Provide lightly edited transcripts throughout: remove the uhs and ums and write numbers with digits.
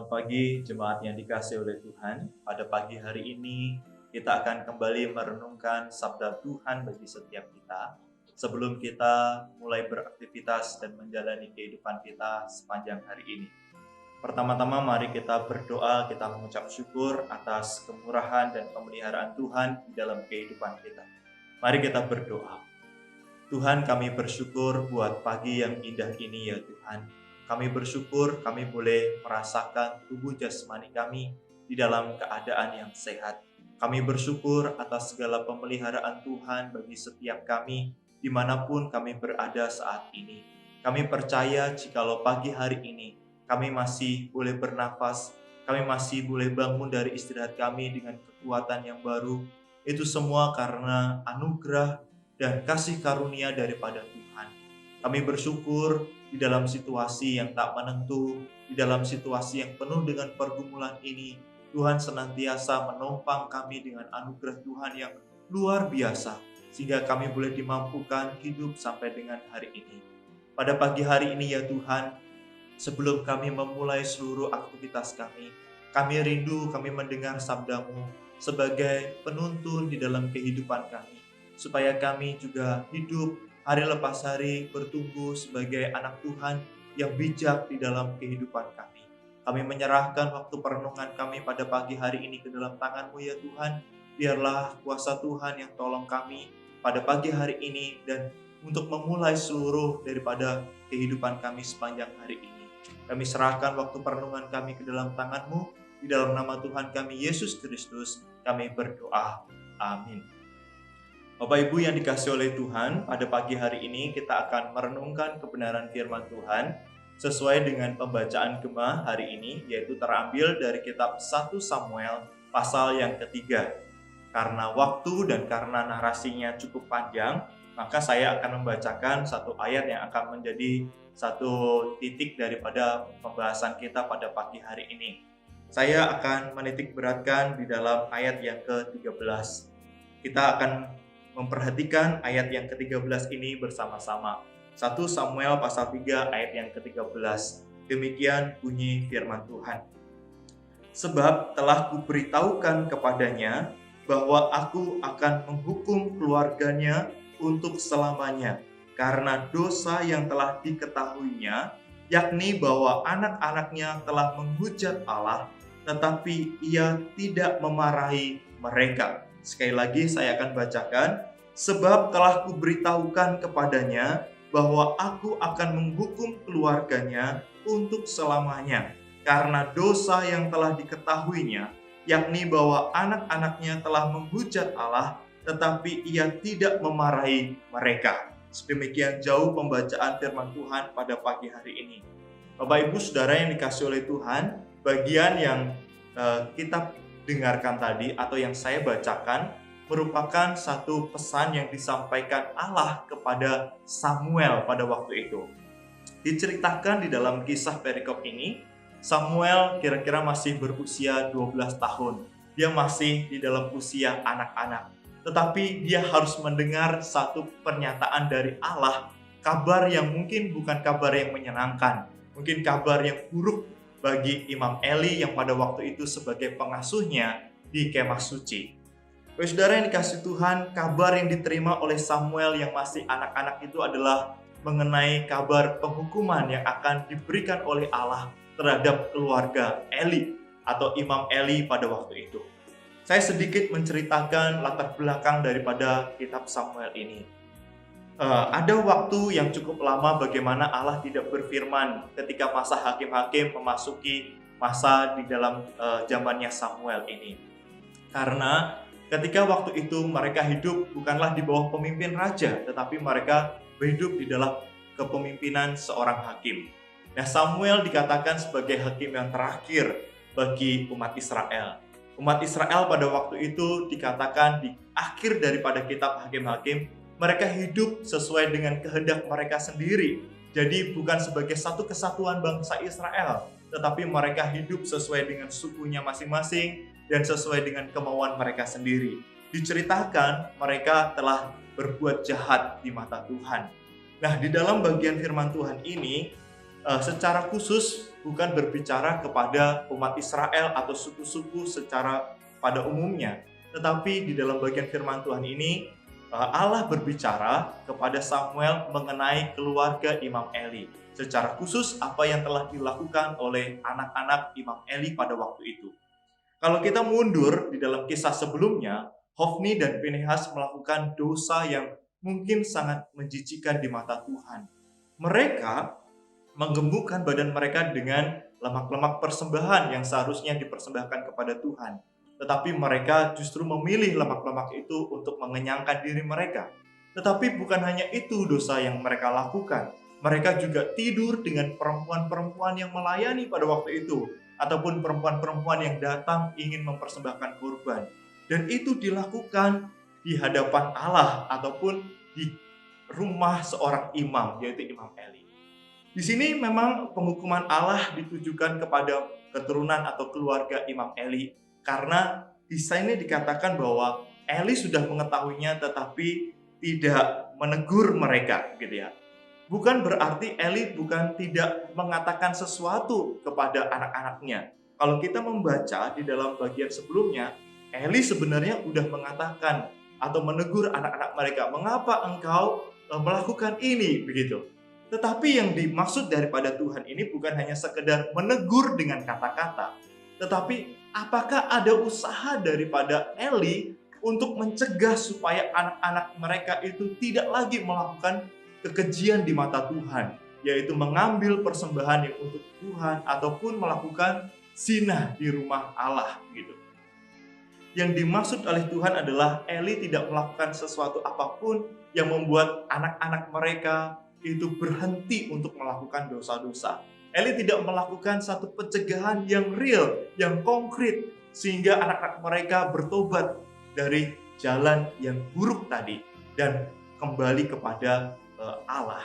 Selamat pagi jemaat yang dikasihi oleh Tuhan. Pada pagi hari ini kita akan kembali merenungkan sabda Tuhan bagi setiap kita. Sebelum kita mulai beraktivitas dan menjalani kehidupan kita sepanjang hari ini. Pertama-tama mari kita berdoa, kita mengucap syukur atas kemurahan dan pemeliharaan Tuhan di dalam kehidupan kita. Mari kita berdoa. Tuhan, kami bersyukur buat pagi yang indah ini ya Tuhan. Kami bersyukur kami boleh merasakan tubuh jasmani kami di dalam keadaan yang sehat. Kami bersyukur atas segala pemeliharaan Tuhan bagi setiap kami dimanapun kami berada saat ini. Kami percaya jikalau pagi hari ini kami masih boleh bernafas, kami masih boleh bangun dari istirahat kami dengan kekuatan yang baru. Itu semua karena anugerah dan kasih karunia daripada Tuhan. Kami bersyukur di dalam situasi yang tak menentu, di dalam situasi yang penuh dengan pergumulan ini, Tuhan senantiasa menopang kami dengan anugerah Tuhan yang luar biasa, sehingga kami boleh dimampukan hidup sampai dengan hari ini. Pada pagi hari ini ya Tuhan, sebelum kami memulai seluruh aktivitas kami rindu kami mendengar sabda-Mu sebagai penuntun di dalam kehidupan kami, supaya kami juga hidup hari lepas hari bertumbuh sebagai anak Tuhan yang bijak di dalam kehidupan kami. Kami menyerahkan waktu perenungan kami pada pagi hari ini ke dalam tangan-Mu ya Tuhan. Biarlah kuasa Tuhan yang tolong kami pada pagi hari ini dan untuk memulai seluruh daripada kehidupan kami sepanjang hari ini. Kami serahkan waktu perenungan kami ke dalam tangan-Mu. Di dalam nama Tuhan kami Yesus Kristus kami berdoa. Amin. Bapak Ibu yang dikasihi oleh Tuhan, pada pagi hari ini kita akan merenungkan kebenaran firman Tuhan sesuai dengan pembacaan Gema hari ini, yaitu terambil dari kitab 1 Samuel pasal yang ketiga. Karena waktu dan karena narasinya cukup panjang, maka saya akan membacakan satu ayat yang akan menjadi satu titik daripada pembahasan kita pada pagi hari ini. Saya akan menitik beratkan di dalam ayat yang ke-13. Kita akan memperhatikan ayat yang ke-13 ini bersama-sama. 1 Samuel pasal 3 ayat yang ke-13. Demikian bunyi firman Tuhan. Sebab telah kuberitahukan kepadanya bahwa aku akan menghukum keluarganya untuk selamanya karena dosa yang telah diketahuinya, yakni bahwa anak-anaknya telah menghujat Allah, tetapi ia tidak memarahi mereka. Sekali lagi saya akan bacakan. Sebab telah kuberitahukan kepadanya bahwa aku akan menghukum keluarganya untuk selamanya karena dosa yang telah diketahuinya, yakni bahwa anak-anaknya telah menghujat Allah, tetapi ia tidak memarahi mereka. Sedemikian jauh pembacaan firman Tuhan pada pagi hari ini. Bapak Ibu Saudara yang dikasihi oleh Tuhan, bagian yang kita dengarkan tadi atau yang saya bacakan merupakan satu pesan yang disampaikan Allah kepada Samuel pada waktu itu. Diceritakan di dalam kisah perikop ini, Samuel kira-kira masih berusia 12 tahun. Dia masih di dalam usia anak-anak. Tetapi dia harus mendengar satu pernyataan dari Allah, kabar yang mungkin bukan kabar yang menyenangkan, mungkin kabar yang buruk bagi Imam Eli yang pada waktu itu sebagai pengasuhnya di kemah suci. Saudara yang dikasihi Tuhan, kabar yang diterima oleh Samuel yang masih anak-anak itu adalah mengenai kabar penghukuman yang akan diberikan oleh Allah terhadap keluarga Eli atau Imam Eli pada waktu itu. Saya sedikit menceritakan latar belakang daripada kitab Samuel ini. Ada waktu yang cukup lama bagaimana Allah tidak berfirman ketika masa hakim-hakim memasuki masa di dalam zamannya Samuel ini. Karena ketika waktu itu mereka hidup bukanlah di bawah pemimpin raja, tetapi mereka hidup di dalam kepemimpinan seorang hakim. Nah, Samuel dikatakan sebagai hakim yang terakhir bagi umat Israel. Umat Israel pada waktu itu dikatakan di akhir daripada kitab Hakim-Hakim, mereka hidup sesuai dengan kehendak mereka sendiri. Jadi bukan sebagai satu kesatuan bangsa Israel, tetapi mereka hidup sesuai dengan sukunya masing-masing dan sesuai dengan kemauan mereka sendiri. Diceritakan mereka telah berbuat jahat di mata Tuhan. Nah, di dalam bagian firman Tuhan ini, secara khusus bukan berbicara kepada umat Israel atau suku-suku secara pada umumnya, tetapi di dalam bagian firman Tuhan ini Allah berbicara kepada Samuel mengenai keluarga Imam Eli. Secara khusus apa yang telah dilakukan oleh anak-anak Imam Eli pada waktu itu. Kalau kita mundur di dalam kisah sebelumnya, Hofni dan Pinehas melakukan dosa yang mungkin sangat menjijikkan di mata Tuhan. Mereka menggembungkan badan mereka dengan lemak-lemak persembahan yang seharusnya dipersembahkan kepada Tuhan. Tetapi mereka justru memilih lemak-lemak itu untuk mengenyangkan diri mereka. Tetapi bukan hanya itu dosa yang mereka lakukan. Mereka juga tidur dengan perempuan-perempuan yang melayani pada waktu itu, ataupun perempuan-perempuan yang datang ingin mempersembahkan kurban. Dan itu dilakukan di hadapan Allah ataupun di rumah seorang imam, yaitu Imam Eli. Di sini memang penghukuman Allah ditujukan kepada keturunan atau keluarga Imam Eli, karena di sini dikatakan bahwa Eli sudah mengetahuinya tetapi tidak menegur mereka, gitu ya. Bukan berarti Eli bukan tidak mengatakan sesuatu kepada anak-anaknya. Kalau kita membaca di dalam bagian sebelumnya, Eli sebenarnya sudah mengatakan atau menegur anak-anak mereka, "Mengapa engkau melakukan ini?" begitu. Tetapi yang dimaksud daripada Tuhan ini bukan hanya sekedar menegur dengan kata-kata, tetapi apakah ada usaha daripada Eli untuk mencegah supaya anak-anak mereka itu tidak lagi melakukan kekejian di mata Tuhan, yaitu mengambil persembahan yang untuk Tuhan ataupun melakukan zina di rumah Allah gitu. Yang dimaksud oleh Tuhan adalah Eli tidak melakukan sesuatu apapun yang membuat anak-anak mereka itu berhenti untuk melakukan dosa-dosa. Eli tidak melakukan satu pencegahan yang real, yang konkret, sehingga anak-anak mereka bertobat dari jalan yang buruk tadi dan kembali kepada Allah.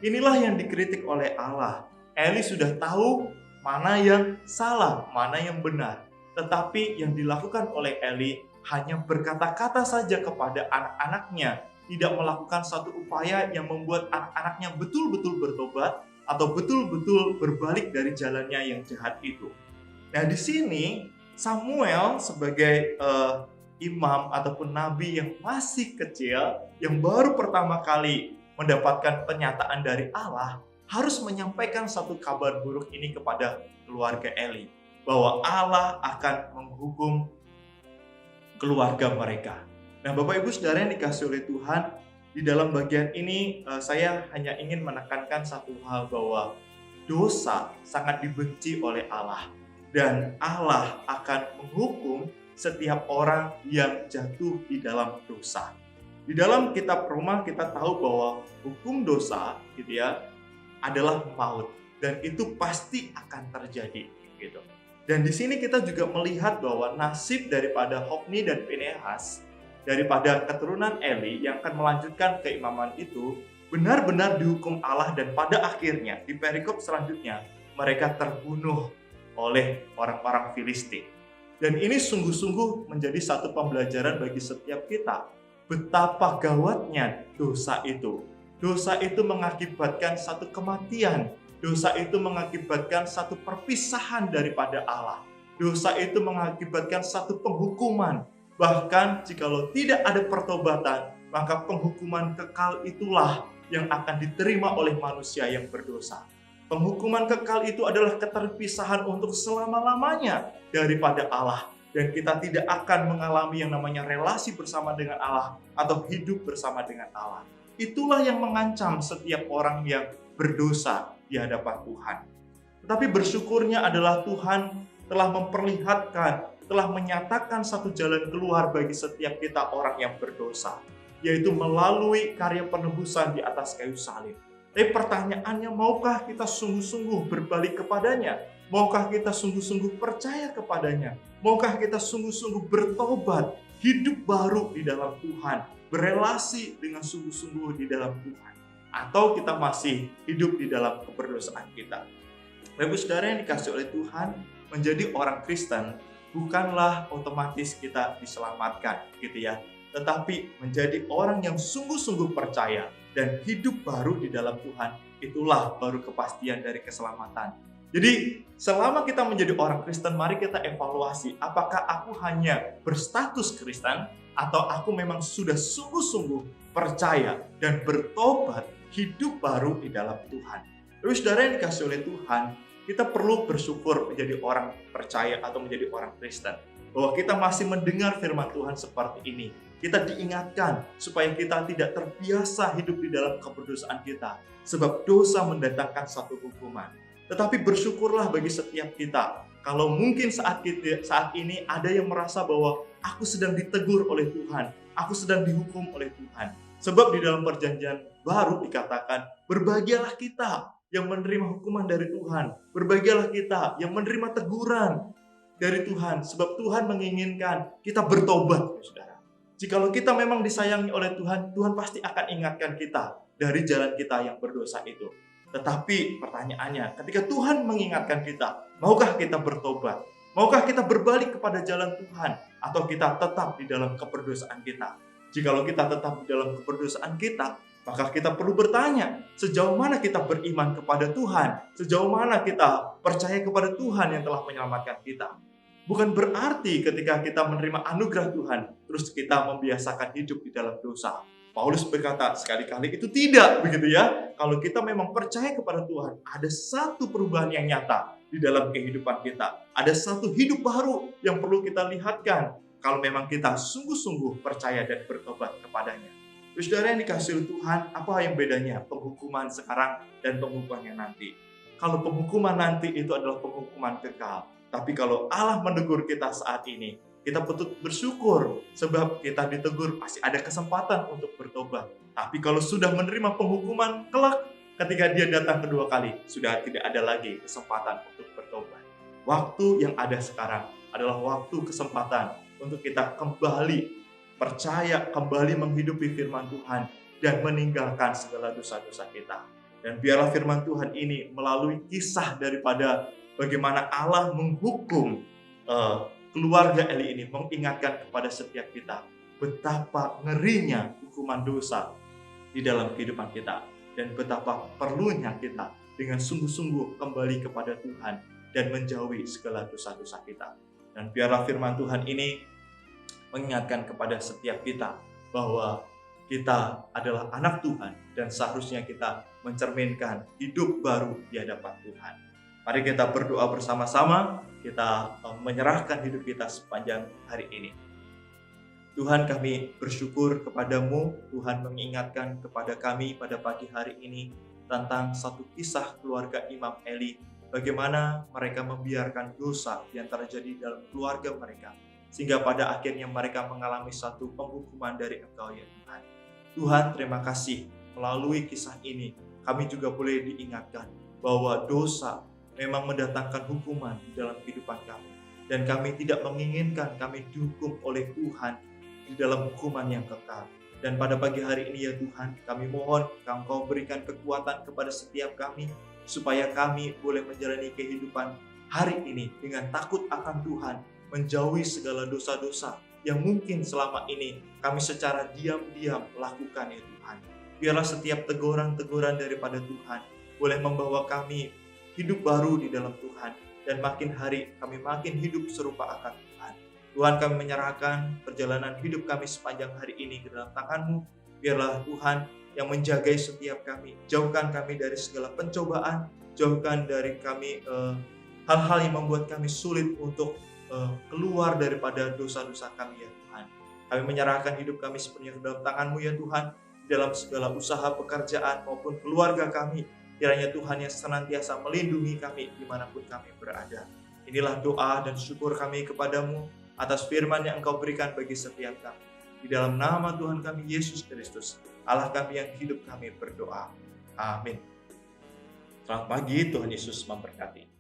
Inilah yang dikritik oleh Allah. Eli sudah tahu mana yang salah, mana yang benar. Tetapi yang dilakukan oleh Eli hanya berkata-kata saja kepada anak-anaknya, tidak melakukan satu upaya yang membuat anak-anaknya betul-betul bertobat atau betul-betul berbalik dari jalannya yang jahat itu. Nah, di sini Samuel sebagai imam ataupun nabi yang masih kecil, yang baru pertama kali mendapatkan penyataan dari Allah, harus menyampaikan satu kabar buruk ini kepada keluarga Eli, bahwa Allah akan menghukum keluarga mereka. Nah, Bapak Ibu Saudara yang dikasihi oleh Tuhan, di dalam bagian ini saya hanya ingin menekankan satu hal, bahwa dosa sangat dibenci oleh Allah, dan Allah akan menghukum setiap orang yang jatuh di dalam dosa. Di dalam kitab Roma kita tahu bahwa hukum dosa gitu ya adalah maut, dan itu pasti akan terjadi gitu. Dan di sini kita juga melihat bahwa nasib daripada Hofni dan Pinehas, daripada keturunan Eli yang akan melanjutkan keimaman itu, benar-benar dihukum Allah, dan pada akhirnya di perikop selanjutnya mereka terbunuh oleh orang-orang Filistin. Dan ini sungguh-sungguh menjadi satu pembelajaran bagi setiap kita, betapa gawatnya dosa itu. Dosa itu mengakibatkan satu kematian. Dosa itu mengakibatkan satu perpisahan daripada Allah. Dosa itu mengakibatkan satu penghukuman. Bahkan jikalau tidak ada pertobatan, maka penghukuman kekal itulah yang akan diterima oleh manusia yang berdosa. Penghukuman kekal itu adalah keterpisahan untuk selama-lamanya daripada Allah. Dan kita tidak akan mengalami yang namanya relasi bersama dengan Allah atau hidup bersama dengan Allah. Itulah yang mengancam setiap orang yang berdosa di hadapan Tuhan. Tetapi bersyukurnya adalah Tuhan telah memperlihatkan, telah menyatakan satu jalan keluar bagi setiap kita orang yang berdosa, yaitu melalui karya penebusan di atas kayu salib. Tapi pertanyaannya, maukah kita sungguh-sungguh berbalik kepadanya? Maukah kita sungguh-sungguh percaya kepadanya? Maukah kita sungguh-sungguh bertobat, hidup baru di dalam Tuhan, berelasi dengan sungguh-sungguh di dalam Tuhan? Atau kita masih hidup di dalam keberdosaan kita? Bapak Saudara yang dikasihi oleh Tuhan, menjadi orang Kristen bukanlah otomatis kita diselamatkan gitu ya. Tetapi menjadi orang yang sungguh-sungguh percaya dan hidup baru di dalam Tuhan, itulah baru kepastian dari keselamatan. Jadi selama kita menjadi orang Kristen, mari kita evaluasi apakah aku hanya berstatus Kristen atau aku memang sudah sungguh-sungguh percaya dan bertobat hidup baru di dalam Tuhan. Terus saudara yang dikasih oleh Tuhan, kita perlu bersyukur menjadi orang percaya atau menjadi orang Kristen, bahwa kita masih mendengar firman Tuhan seperti ini. Kita diingatkan supaya kita tidak terbiasa hidup di dalam keberdosaan kita, sebab dosa mendatangkan satu hukuman. Tetapi bersyukurlah bagi setiap kita, kalau mungkin saat ini ada yang merasa bahwa aku sedang ditegur oleh Tuhan, aku sedang dihukum oleh Tuhan. Sebab di dalam perjanjian baru dikatakan, berbahagialah kita yang menerima hukuman dari Tuhan. Berbahagialah kita yang menerima teguran dari Tuhan. Sebab Tuhan menginginkan kita bertobat, saudara. Jikalau kita memang disayangi oleh Tuhan, Tuhan pasti akan ingatkan kita dari jalan kita yang berdosa itu. Tetapi pertanyaannya, ketika Tuhan mengingatkan kita, maukah kita bertobat? Maukah kita berbalik kepada jalan Tuhan? Atau kita tetap di dalam keberdosaan kita? Jikalau kita tetap di dalam keberdosaan kita, maka kita perlu bertanya, sejauh mana kita beriman kepada Tuhan? Sejauh mana kita percaya kepada Tuhan yang telah menyelamatkan kita? Bukan berarti ketika kita menerima anugerah Tuhan, terus kita membiasakan hidup di dalam dosa. Paulus berkata sekali-kali itu tidak, begitu ya. Kalau kita memang percaya kepada Tuhan, ada satu perubahan yang nyata di dalam kehidupan kita. Ada satu hidup baru yang perlu kita lihatkan kalau memang kita sungguh-sungguh percaya dan bertobat kepadanya. Saudara yang dikasihi Tuhan, apa yang bedanya penghukuman sekarang dan penghukuman yang nanti? Kalau penghukuman nanti itu adalah penghukuman kekal. Tapi kalau Allah menegur kita saat ini, kita patut bersyukur sebab kita ditegur masih ada kesempatan untuk bertobat. Tapi kalau sudah menerima penghukuman kelak, ketika dia datang kedua kali, sudah tidak ada lagi kesempatan untuk bertobat. Waktu yang ada sekarang adalah waktu kesempatan untuk kita kembali percaya, kembali menghidupi firman Tuhan dan meninggalkan segala dosa-dosa kita. Dan biarlah firman Tuhan ini melalui kisah daripada bagaimana Allah menghukum keluarga Eli ini, mengingatkan kepada setiap kita betapa ngerinya hukuman dosa di dalam kehidupan kita dan betapa perlunya kita dengan sungguh-sungguh kembali kepada Tuhan dan menjauhi segala dosa-dosa kita. Dan biarlah firman Tuhan ini mengingatkan kepada setiap kita bahwa kita adalah anak Tuhan dan seharusnya kita mencerminkan hidup baru di hadapan Tuhan. Mari kita berdoa bersama-sama, kita menyerahkan hidup kita sepanjang hari ini. Tuhan, kami bersyukur kepadamu, Tuhan mengingatkan kepada kami pada pagi hari ini tentang satu kisah keluarga Imam Eli, bagaimana mereka membiarkan dosa yang terjadi dalam keluarga mereka, sehingga pada akhirnya mereka mengalami satu penghukuman dari Engkau ya Tuhan. Tuhan, terima kasih melalui kisah ini, kami juga boleh diingatkan bahwa dosa memang mendatangkan hukuman di dalam kehidupan kami. Dan kami tidak menginginkan kami dihukum oleh Tuhan di dalam hukuman yang kekal. Dan pada pagi hari ini ya Tuhan, kami mohon Engkau berikan kekuatan kepada setiap kami, supaya kami boleh menjalani kehidupan hari ini dengan takut akan Tuhan, menjauhi segala dosa-dosa yang mungkin selama ini kami secara diam-diam lakukan ya Tuhan. Biarlah setiap teguran-teguran daripada Tuhan boleh membawa kami hidup baru di dalam Tuhan, dan makin hari kami makin hidup serupa akan Tuhan. Tuhan, kami menyerahkan perjalanan hidup kami sepanjang hari ini ke dalam tangan-Mu. Biarlah Tuhan yang menjagai setiap kami, jauhkan kami dari segala pencobaan, jauhkan dari kami hal-hal yang membuat kami sulit untuk keluar daripada dosa-dosa kami ya Tuhan. Kami menyerahkan hidup kami sepenuhnya ke dalam tangan-Mu ya Tuhan, dalam segala usaha pekerjaan maupun keluarga kami. Kiranya Tuhan yang senantiasa melindungi kami dimanapun kami berada. Inilah doa dan syukur kami kepadamu atas firman yang Engkau berikan bagi setiap kami. Di dalam nama Tuhan kami Yesus Kristus, Allah kami yang hidup, kami berdoa. Amin. Selamat pagi, Tuhan Yesus memberkati.